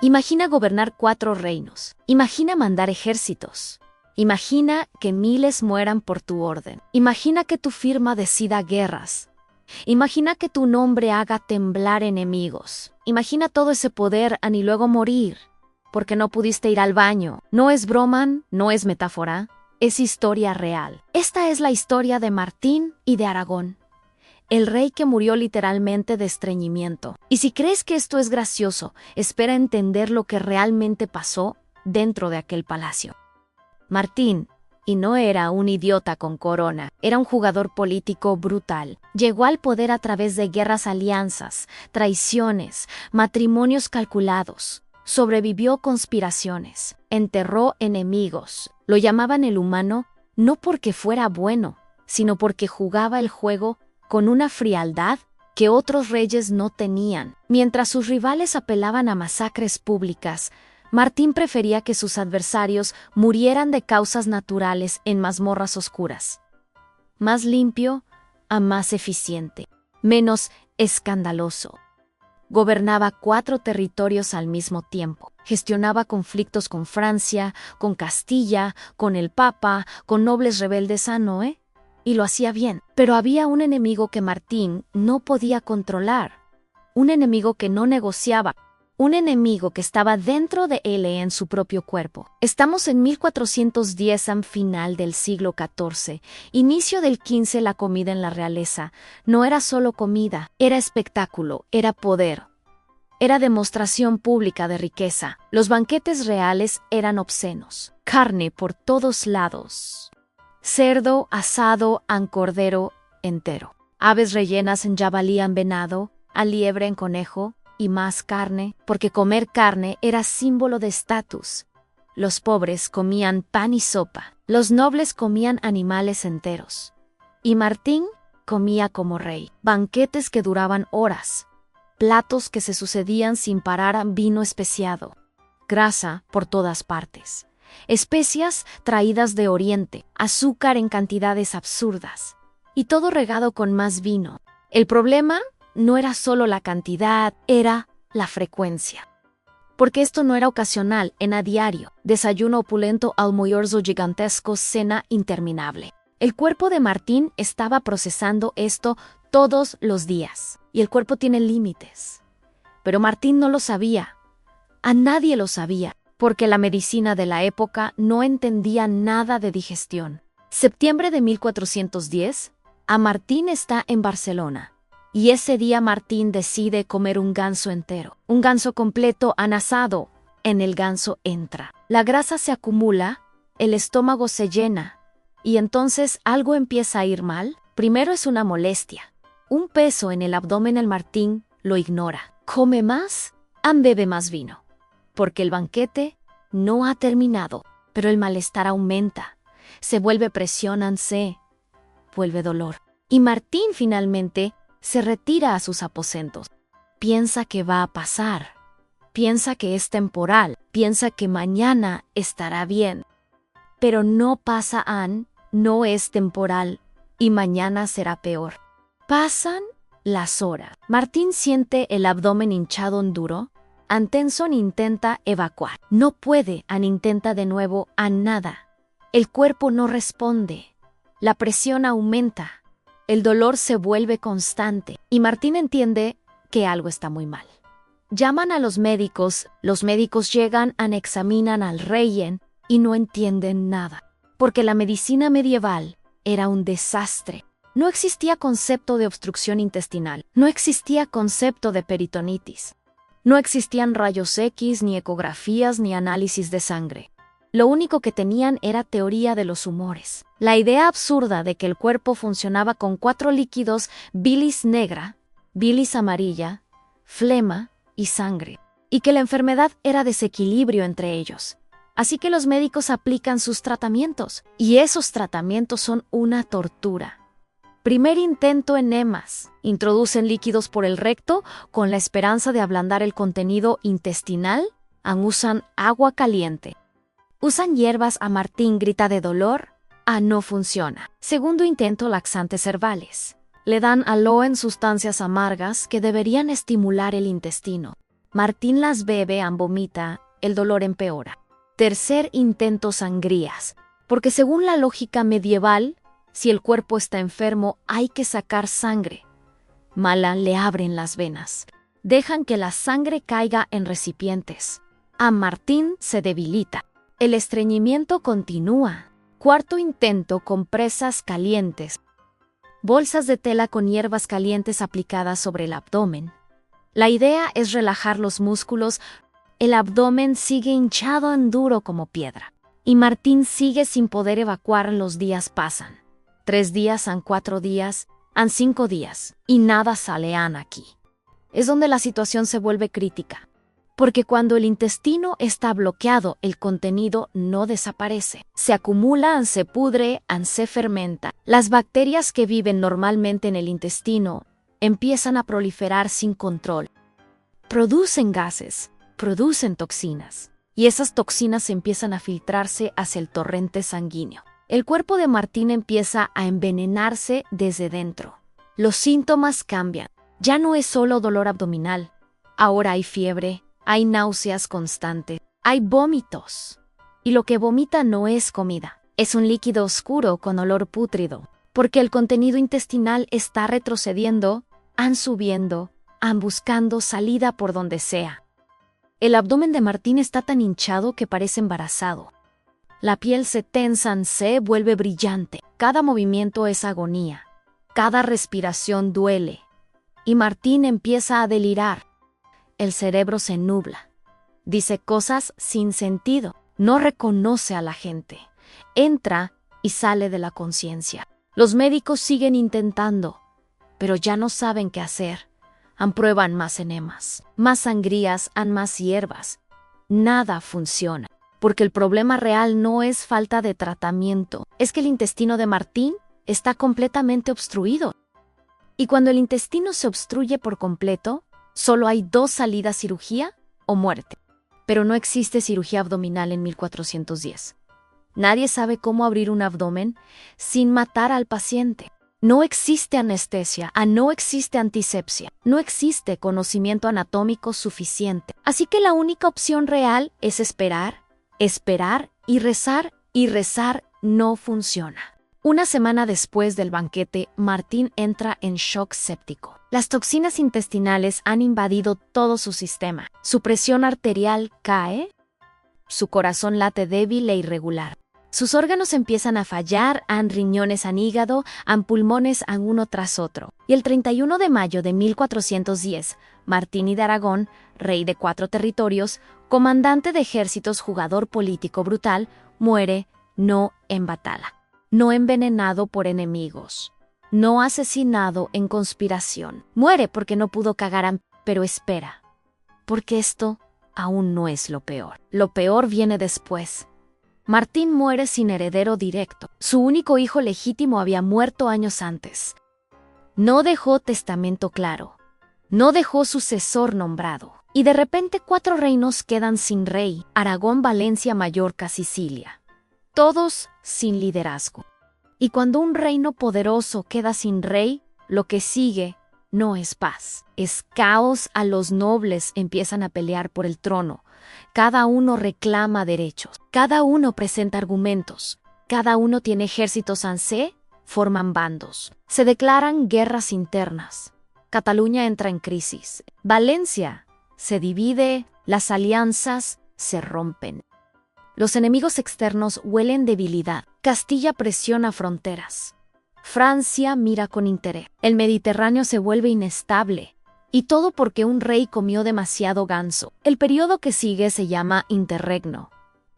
Imagina gobernar 4 reinos. Imagina mandar ejércitos. Imagina que miles mueran por tu orden. Imagina que tu firma decida guerras. Imagina que tu nombre haga temblar enemigos. Imagina todo ese poder y luego morir, porque no pudiste ir al baño. No es broma, no es metáfora, es historia real. Esta es la historia de Martín y de Aragón, el rey que murió literalmente de estreñimiento. Y si crees que esto es gracioso, espera entender lo que realmente pasó dentro de aquel palacio. Martín, y no era un idiota con corona, era un jugador político brutal. Llegó al poder a través de guerras, alianzas, traiciones, matrimonios calculados. Sobrevivió conspiraciones, enterró enemigos. Lo llamaban el humano no porque fuera bueno, sino porque jugaba el juego con una frialdad que otros reyes no tenían. Mientras sus rivales apelaban a masacres públicas, Martín prefería que sus adversarios murieran de causas naturales en mazmorras oscuras. Más limpio a más eficiente, menos escandaloso. Gobernaba 4 territorios al mismo tiempo. Gestionaba conflictos con Francia, con Castilla, con el Papa, con nobles rebeldes y lo hacía bien. Pero había un enemigo que Martín no podía controlar. Un enemigo que no negociaba. Un enemigo que estaba dentro de él en su propio cuerpo. Estamos en 1410, final del siglo XIV, inicio del XV. La comida en la realeza no era solo comida, era espectáculo, era poder, era demostración pública de riqueza. Los banquetes reales eran obscenos, carne por todos lados, cerdo asado en cordero entero, aves rellenas en jabalí en venado, a liebre en conejo, y más carne, porque comer carne era símbolo de estatus. Los pobres comían pan y sopa, los nobles comían animales enteros. Y Martín comía como rey. Banquetes que duraban horas, platos que se sucedían sin parar, vino especiado, grasa por todas partes, especias traídas de Oriente, azúcar en cantidades absurdas, y todo regado con más vino. El problema no era solo la cantidad, era la frecuencia. Porque esto no era ocasional, era diario. Desayuno opulento, almuerzo gigantesco, cena interminable. El cuerpo de Martín estaba procesando esto todos los días. Y el cuerpo tiene límites. Pero Martín no lo sabía. A nadie lo sabía, porque la medicina de la época no entendía nada de digestión. Septiembre de 1410, Martín está en Barcelona. Y ese día Martín decide comer un ganso entero, un ganso completo asado. En el ganso entra. La grasa se acumula, el estómago se llena, y entonces algo empieza a ir mal. Primero es una molestia, un peso en el abdomen. El Martín lo ignora. Come más, bebe más vino, porque el banquete no ha terminado, pero el malestar aumenta, se vuelve presión, se vuelve dolor. Y Martín finalmente se retira a sus aposentos. Piensa que va a pasar. Piensa que es temporal. Piensa que mañana estará bien. Pero no pasa, no es temporal, y mañana será peor. Pasan las horas. Martín siente el abdomen hinchado duro. Tenson intenta evacuar. No puede, intenta de nuevo, nada. El cuerpo no responde. La presión aumenta. El dolor se vuelve constante y Martín entiende que algo está muy mal. Llaman a los médicos llegan, examinan al rey y no entienden nada, porque la medicina medieval era un desastre. No existía concepto de obstrucción intestinal, no existía concepto de peritonitis, no existían rayos X, ni ecografías, ni análisis de sangre. Lo único que tenían era teoría de los humores. La idea absurda de que el cuerpo funcionaba con 4 líquidos: bilis negra, bilis amarilla, flema y sangre, y que la enfermedad era desequilibrio entre ellos. Así que los médicos aplican sus tratamientos, y esos tratamientos son una tortura. Primer intento: enemas. Introducen líquidos por el recto con la esperanza de ablandar el contenido intestinal. Usan agua caliente. Usan hierbas. Martín grita de dolor. No funciona. Segundo intento: laxantes herbales. Le dan aloe en sustancias amargas que deberían estimular el intestino. Martín las bebe, vomita, el dolor empeora. Tercer intento, sangrías. Porque según la lógica medieval, si el cuerpo está enfermo, hay que sacar sangre. Mala le abren las venas. Dejan que la sangre caiga en recipientes. A Martín se debilita. El estreñimiento continúa. Cuarto intento, compresas calientes. Bolsas de tela con hierbas calientes aplicadas sobre el abdomen. La idea es relajar los músculos. El abdomen sigue hinchado en duro como piedra. Y Martín sigue sin poder evacuar. Los días pasan. 3 días, han 4 días, han 5 días. Y nada sale aquí. Es donde la situación se vuelve crítica. Porque cuando el intestino está bloqueado, el contenido no desaparece. Se acumula, se pudre, se fermenta. Las bacterias que viven normalmente en el intestino empiezan a proliferar sin control. Producen gases, producen toxinas. Y esas toxinas empiezan a filtrarse hacia el torrente sanguíneo. El cuerpo de Martín empieza a envenenarse desde dentro. Los síntomas cambian. Ya no es solo dolor abdominal. Ahora hay fiebre. Hay náuseas constantes, hay vómitos. Y lo que vomita no es comida, es un líquido oscuro con olor pútrido, porque el contenido intestinal está retrocediendo, subiendo, buscando salida por donde sea. El abdomen de Martín está tan hinchado que parece embarazado. La piel se tensa, se vuelve brillante. Cada movimiento es agonía. Cada respiración duele. Y Martín empieza a delirar. El cerebro se nubla. Dice cosas sin sentido. No reconoce a la gente. Entra y sale de la conciencia. Los médicos siguen intentando, pero ya no saben qué hacer. Prueban más enemas, más sangrías, más hierbas. Nada funciona, porque el problema real no es falta de tratamiento. Es que el intestino de Martín está completamente obstruido. Y cuando el intestino se obstruye por completo, solo hay 2 salidas: cirugía o muerte. Pero no existe cirugía abdominal en 1410. Nadie sabe cómo abrir un abdomen sin matar al paciente. No existe anestesia, no existe antisepsia, no existe conocimiento anatómico suficiente. Así que la única opción real es esperar, esperar y rezar no funciona. Una semana después del banquete, Martín entra en shock séptico. Las toxinas intestinales han invadido todo su sistema. Su presión arterial cae, su corazón late débil e irregular. Sus órganos empiezan a fallar, riñones, hígado, pulmones, uno tras otro. Y el 31 de mayo de 1410, Martín I de Aragón, rey de 4 territorios, comandante de ejércitos, jugador político brutal, muere no en batalla. No envenenado por enemigos, no asesinado en conspiración. Muere porque no pudo cagar, pero espera, porque esto aún no es lo peor. Lo peor viene después. Martín muere sin heredero directo. Su único hijo legítimo había muerto años antes. No dejó testamento claro, no dejó sucesor nombrado. Y de repente 4 reinos quedan sin rey: Aragón, Valencia, Mallorca, Sicilia. Todos sin liderazgo. Y cuando un reino poderoso queda sin rey, lo que sigue no es paz, es caos. A los nobles empiezan a pelear por el trono. Cada uno reclama derechos, cada uno presenta argumentos, cada uno tiene ejércitos, forman bandos. Se declaran guerras internas. Cataluña entra en crisis. Valencia se divide, las alianzas se rompen. Los enemigos externos huelen debilidad. Castilla presiona fronteras. Francia mira con interés. El Mediterráneo se vuelve inestable. Y todo porque un rey comió demasiado ganso. El periodo que sigue se llama interregno.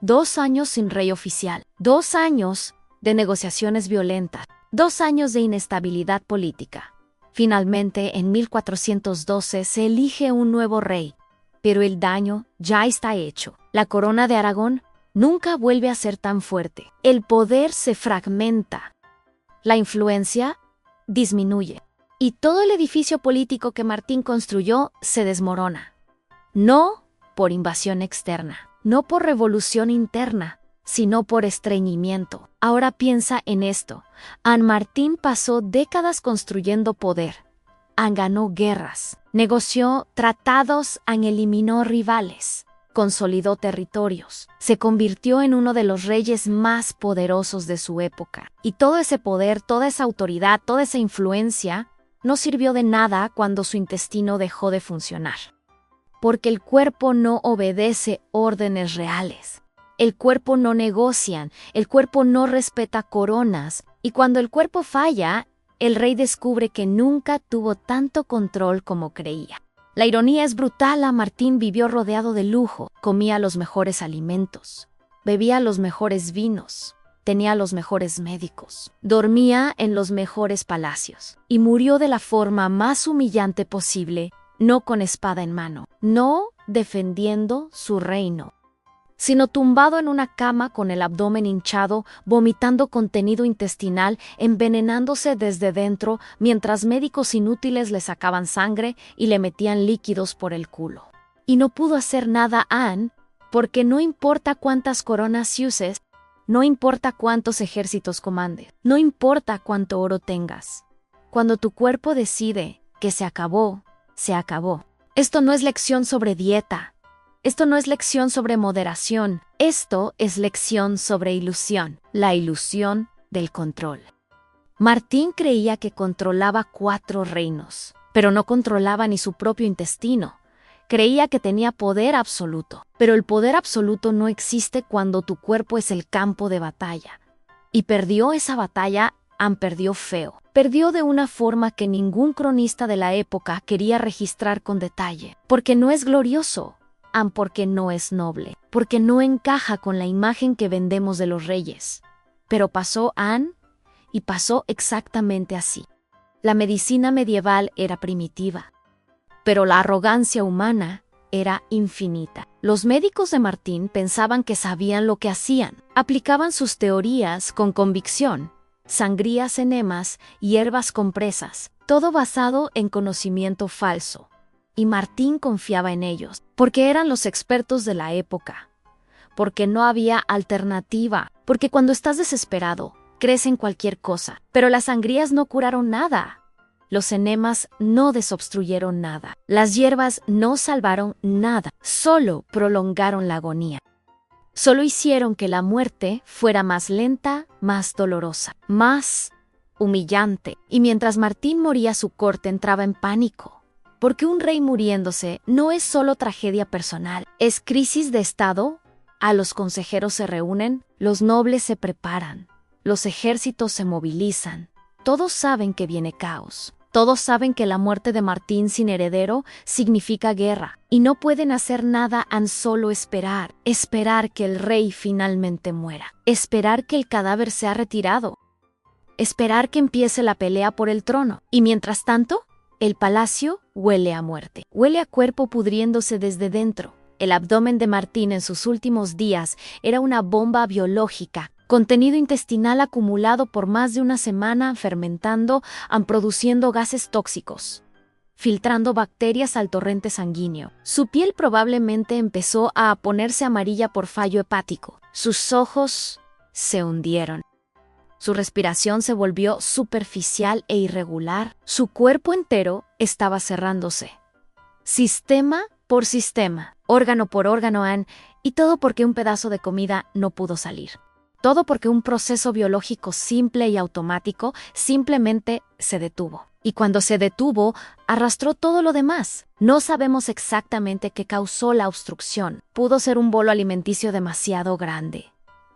2 años sin rey oficial. 2 años de negociaciones violentas. 2 años de inestabilidad política. Finalmente, en 1412 se elige un nuevo rey. Pero el daño ya está hecho. La corona de Aragón nunca vuelve a ser tan fuerte. El poder se fragmenta. La influencia disminuye. Y todo el edificio político que Martín construyó se desmorona. No por invasión externa, no por revolución interna, sino por estreñimiento. Ahora piensa en esto. Martín pasó décadas construyendo poder, ganó guerras, negoció tratados, eliminó rivales, consolidó territorios, se convirtió en uno de los reyes más poderosos de su época. Y todo ese poder, toda esa autoridad, toda esa influencia no sirvió de nada cuando su intestino dejó de funcionar. Porque el cuerpo no obedece órdenes reales. El cuerpo no negocia, el cuerpo no respeta coronas, y cuando el cuerpo falla, el rey descubre que nunca tuvo tanto control como creía. La ironía es brutal. Martín vivió rodeado de lujo, comía los mejores alimentos, bebía los mejores vinos, tenía los mejores médicos, dormía en los mejores palacios, y murió de la forma más humillante posible, no con espada en mano, no defendiendo su reino, sino tumbado en una cama con el abdomen hinchado, vomitando contenido intestinal, envenenándose desde dentro, mientras médicos inútiles le sacaban sangre y le metían líquidos por el culo. Y no pudo hacer nada Anne, porque no importa cuántas coronas uses, no importa cuántos ejércitos comandes, no importa cuánto oro tengas. Cuando tu cuerpo decide que se acabó, se acabó. Esto no es lección sobre dieta. Esto no es lección sobre moderación, esto es lección sobre ilusión, la ilusión del control. Martín creía que controlaba 4 reinos, pero no controlaba ni su propio intestino. Creía que tenía poder absoluto, pero el poder absoluto no existe cuando tu cuerpo es el campo de batalla. Y perdió esa batalla, perdió feo. Perdió de una forma que ningún cronista de la época quería registrar con detalle, porque no es glorioso. Porque no es noble, porque no encaja con la imagen que vendemos de los reyes. Pero pasó Anne, y pasó exactamente así. La medicina medieval era primitiva, pero la arrogancia humana era infinita. Los médicos de Martín pensaban que sabían lo que hacían, aplicaban sus teorías con convicción, sangrías, enemas, hierbas compresas, todo basado en conocimiento falso. Y Martín confiaba en ellos, porque eran los expertos de la época, porque no había alternativa, porque cuando estás desesperado, crees en cualquier cosa. Pero las sangrías no curaron nada, los enemas no desobstruyeron nada, las hierbas no salvaron nada, solo prolongaron la agonía. Solo hicieron que la muerte fuera más lenta, más dolorosa, más humillante. Y mientras Martín moría, su corte entraba en pánico. Porque un rey muriéndose no es solo tragedia personal, es crisis de estado. Los consejeros se reúnen, los nobles se preparan, los ejércitos se movilizan. Todos saben que viene caos. Todos saben que la muerte de Martín sin heredero significa guerra, y no pueden hacer nada solo esperar que el rey finalmente muera, esperar que el cadáver sea retirado, esperar que empiece la pelea por el trono. Y mientras tanto, el palacio huele a muerte, huele a cuerpo pudriéndose desde dentro. El abdomen de Martín en sus últimos días era una bomba biológica, contenido intestinal acumulado por más de una semana, fermentando, produciendo gases tóxicos, filtrando bacterias al torrente sanguíneo. Su piel probablemente empezó a ponerse amarilla por fallo hepático. Sus ojos se hundieron. Su respiración se volvió superficial e irregular. Su cuerpo entero estaba cerrándose. Sistema por sistema, órgano por órgano, y todo porque un pedazo de comida no pudo salir. Todo porque un proceso biológico simple y automático simplemente se detuvo. Y cuando se detuvo, arrastró todo lo demás. No sabemos exactamente qué causó la obstrucción. Pudo ser un bolo alimenticio demasiado grande.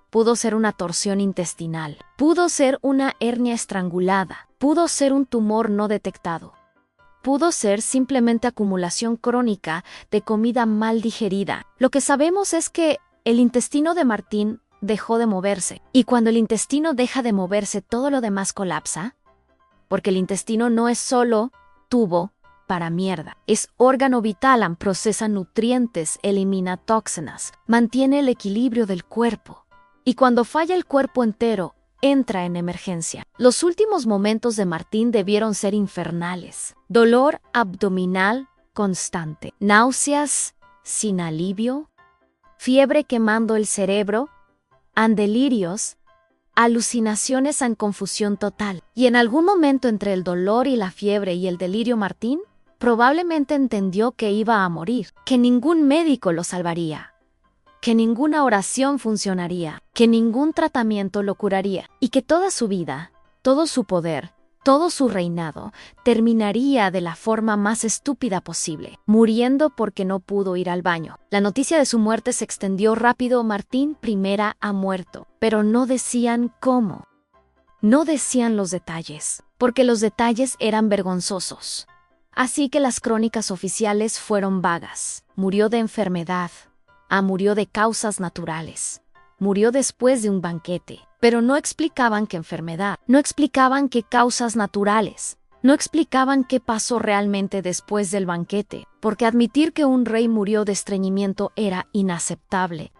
Pudo ser una torsión intestinal, pudo ser una hernia estrangulada, pudo ser un tumor no detectado, pudo ser simplemente acumulación crónica de comida mal digerida. Lo que sabemos es que el intestino de Martín dejó de moverse, y cuando el intestino deja de moverse, todo lo demás colapsa, porque el intestino no es solo tubo para mierda, es órgano vital, procesa nutrientes, elimina toxinas, mantiene el equilibrio del cuerpo. Y cuando falla el cuerpo entero, entra en emergencia. Los últimos momentos de Martín debieron ser infernales. Dolor abdominal constante, náuseas sin alivio, fiebre quemando el cerebro, delirios, alucinaciones en confusión total. Y en algún momento entre el dolor y la fiebre y el delirio, Martín probablemente entendió que iba a morir, que ningún médico lo salvaría, que ninguna oración funcionaría, que ningún tratamiento lo curaría, y que toda su vida, todo su poder, todo su reinado, terminaría de la forma más estúpida posible, muriendo porque no pudo ir al baño. La noticia de su muerte se extendió rápido. Martín I ha muerto, pero no decían cómo. No decían los detalles, porque los detalles eran vergonzosos. Así que las crónicas oficiales fueron vagas. Murió de enfermedad. Murió de causas naturales. Murió después de un banquete. Pero no explicaban qué enfermedad, no explicaban qué causas naturales, no explicaban qué pasó realmente después del banquete, porque admitir que un rey murió de estreñimiento era inaceptable,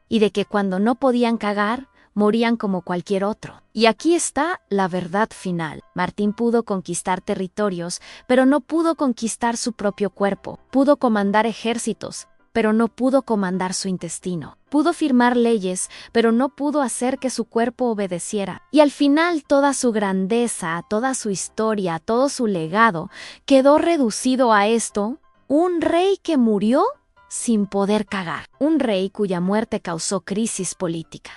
y de que cuando no podían cagar, morían como cualquier otro. Y aquí está la verdad final. Martín pudo conquistar territorios, pero no pudo conquistar su propio cuerpo. Pudo comandar ejércitos, pero no pudo comandar su intestino. Pudo firmar leyes, pero no pudo hacer que su cuerpo obedeciera. Y al final toda su grandeza, toda su historia, todo su legado quedó reducido a esto: un rey que murió sin poder cagar. Un rey cuya muerte causó crisis política.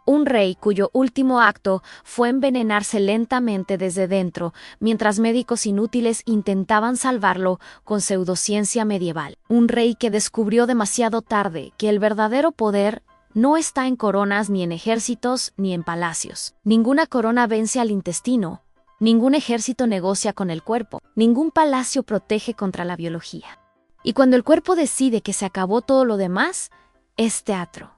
Un rey cuyo último acto fue envenenarse lentamente desde dentro, mientras médicos inútiles intentaban salvarlo con pseudociencia medieval. Un rey que descubrió demasiado tarde que el verdadero poder no está en coronas, ni en ejércitos, ni en palacios. Ninguna corona vence al intestino, ningún ejército negocia con el cuerpo, ningún palacio protege contra la biología. Y cuando el cuerpo decide que se acabó todo lo demás, es teatro.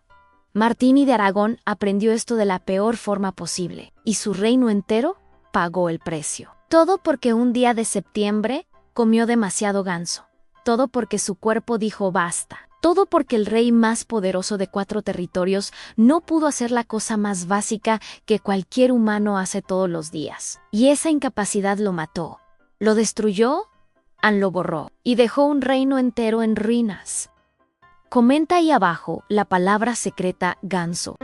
Martín I de Aragón aprendió esto de la peor forma posible, y su reino entero pagó el precio. Todo porque un día de septiembre comió demasiado ganso. Todo porque su cuerpo dijo basta. Todo porque el rey más poderoso de 4 territorios no pudo hacer la cosa más básica que cualquier humano hace todos los días. Y esa incapacidad lo mató, lo destruyó, lo borró, y dejó un reino entero en ruinas. Comenta ahí abajo la palabra secreta ganso.